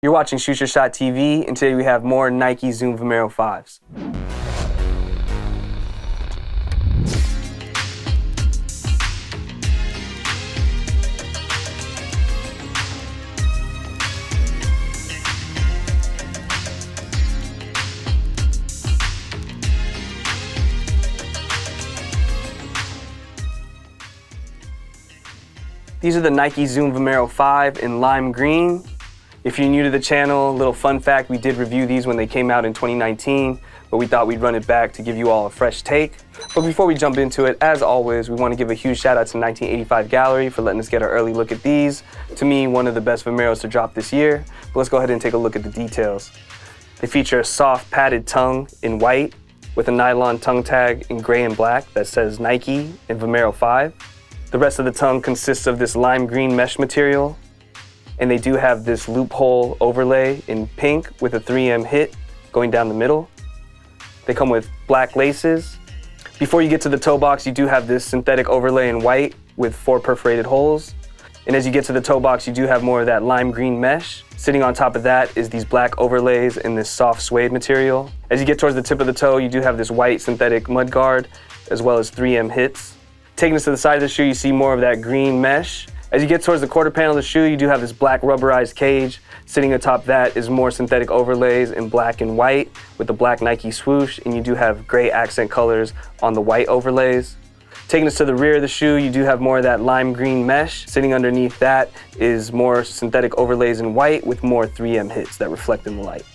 You're watching Shoot Your Shot TV, and today we have more Nike Zoom Vomero 5s. These are the Nike Zoom Vomero 5 in lime green. If you're new to the channel, little fun fact, we did review these when they came out in 2019, but we thought we'd run it back to give you all a fresh take. But before we jump into it, as always, we want to give a huge shout out to 1985 Gallery for letting us get an early look at these. To me, one of the best Vomeros to drop this year. But let's go ahead and take a look at the details. They feature a soft padded tongue in white with a nylon tongue tag in gray and black that says Nike and Vomero 5. The rest of the tongue consists of this lime green mesh material, and they do have this loophole overlay in pink with a 3M hit going down the middle. They come with black laces. Before you get to the toe box, you do have this synthetic overlay in white with 4 perforated holes. And as you get to the toe box, you do have more of that lime green mesh. Sitting on top of that is these black overlays in this soft suede material. As you get towards the tip of the toe, you do have this white synthetic mud guard as well as 3M hits. Taking this to the side of the shoe, you see more of that green mesh. As you get towards the quarter panel of the shoe, you do have this black rubberized cage. Sitting atop that is more synthetic overlays in black and white with the black Nike swoosh, and you do have gray accent colors on the white overlays. Taking us to the rear of the shoe, you do have more of that lime green mesh. Sitting underneath that is more synthetic overlays in white with more 3M hits that reflect in the light.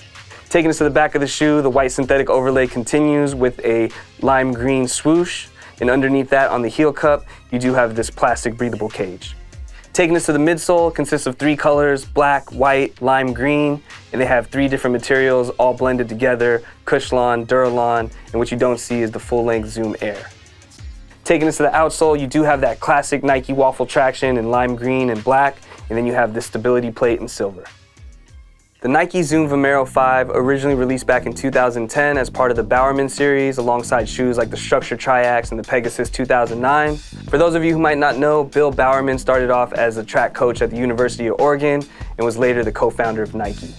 Taking us to the back of the shoe, the white synthetic overlay continues with a lime green swoosh, and underneath that on the heel cup, you do have this plastic breathable cage. Taking us to the midsole, consists of 3 colors, black, white, lime green, and they have 3 different materials all blended together, Cushlon, Duralon, and what you don't see is the full-length Zoom Air. Taking us to the outsole, you do have that classic Nike waffle traction in lime green and black, and then you have this stability plate in silver. The Nike Zoom Vomero 5 originally released back in 2010 as part of the Bowerman series alongside shoes like the Structure Triax and the Pegasus 2009. For those of you who might not know, Bill Bowerman started off as a track coach at the University of Oregon and was later the co-founder of Nike.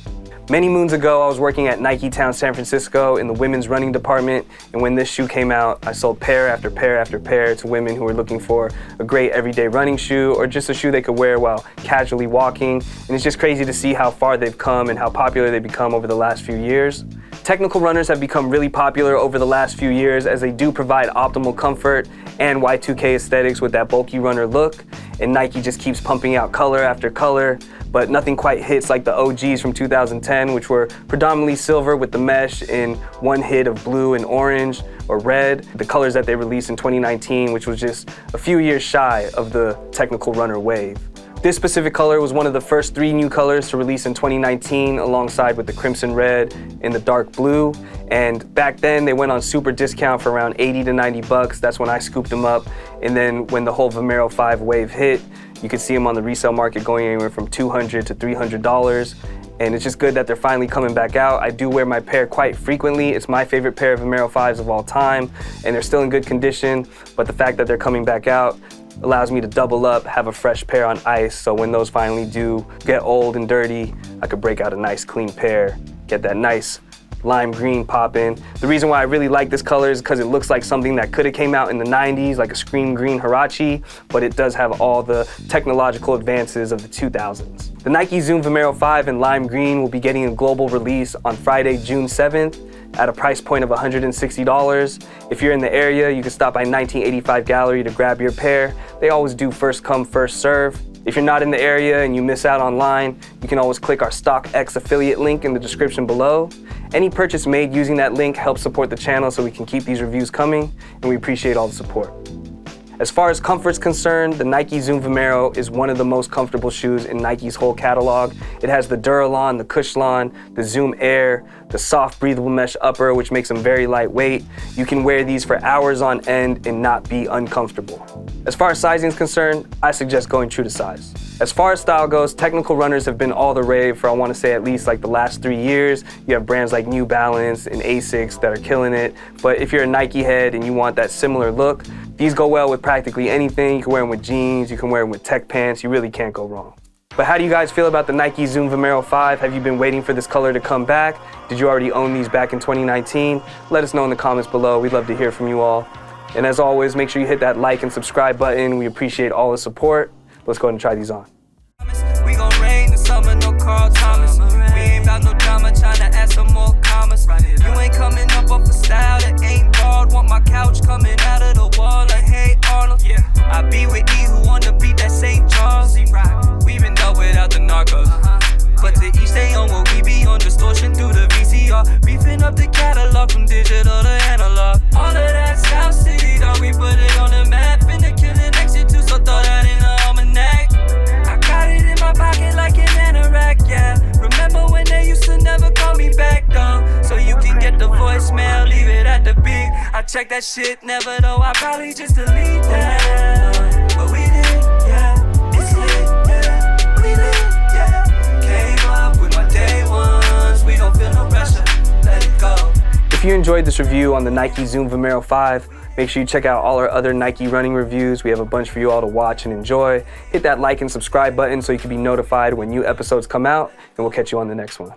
Many moons ago, I was working at Nike Town San Francisco in the women's running department, and when this shoe came out, I sold pair after pair after pair to women who were looking for a great everyday running shoe or just a shoe they could wear while casually walking. And it's just crazy to see how far they've come and how popular they've become over the last few years. Technical runners have become really popular over the last few years as they do provide optimal comfort and Y2K aesthetics with that bulky runner look, and Nike just keeps pumping out color after color, but nothing quite hits like the OGs from 2010, which were predominantly silver with the mesh in one hit of blue and orange or red, the colors that they released in 2019, which was just a few years shy of the technical runner wave. This specific color was one of the first 3 new colors to release in 2019 alongside with the crimson red and the dark blue. And back then they went on super discount for around 80 to 90 bucks. That's when I scooped them up. And then when the whole Vomero 5 wave hit, you could see them on the resale market going anywhere from $200 to $300. And it's just good that they're finally coming back out. I do wear my pair quite frequently. It's my favorite pair of Vomero 5s of all time, and they're still in good condition. But the fact that they're coming back out allows me to double up, have a fresh pair on ice, so when those finally do get old and dirty, I could break out a nice clean pair, get that nice lime green pop in. The reason why I really like this color is because it looks like something that could have came out in the 90s, like a screen green Huarache, but it does have all the technological advances of the 2000s. The Nike Zoom Vomero 5 in lime green will be getting a global release on Friday, June 7th at a price point of $160. If you're in the area, you can stop by 1985 Gallery to grab your pair. They always do first come, first serve. If you're not in the area and you miss out online, you can always click our StockX affiliate link in the description below. Any purchase made using that link helps support the channel so we can keep these reviews coming, and we appreciate all the support. As far as comfort's concerned, the Nike Zoom Vomero is one of the most comfortable shoes in Nike's whole catalog. It has the Duralon, the Cushlon, the Zoom Air, the soft breathable mesh upper, which makes them very lightweight. You can wear these for hours on end and not be uncomfortable. As far as sizing is concerned, I suggest going true to size. As far as style goes, technical runners have been all the rave for I want to say at least like the last 3 years. You have brands like New Balance and ASICs that are killing it. But if you're a Nike head and you want that similar look, these go well with practically anything. You can wear them with jeans, you can wear them with tech pants, you really can't go wrong. But how do you guys feel about the Nike Zoom Vomero 5? Have you been waiting for this color to come back? Did you already own these back in 2019? Let us know in the comments below. We'd love to hear from you all. And as always, make sure you hit that like and subscribe button. We appreciate all the support. Let's go ahead and try these on. We gon' rain the summer, no Carl Thomas. We ain't about no drama, tryna add some more commas. You ain't coming up off a style that ain't bald. Want my couch coming out of the wall like, hey Arnold. Yeah, I be with E who wanna beat that St. Charles. We been up without the narcos, but to each stay on what we be on. Distortion through the VCR, beefing up the catalog from digital to analog. All of that South City, dog, we put it on the map. Finna kill it next year too, so throw that in the almanac. I got it in my pocket like an anorak, yeah. Remember when they used to never call me back, though? So you can get the voicemail, leave it at the beep. I check that shit, never though, I probably just delete that. But we did, yeah. It's lit, yeah. We lit, yeah. Came up with my day ones. We don't feel no pressure, let it go. If you enjoyed this review on the Nike Zoom Vomero 5, make sure you check out all our other Nike running reviews. We have a bunch for you all to watch and enjoy. Hit that like and subscribe button so you can be notified when new episodes come out, and we'll catch you on the next one.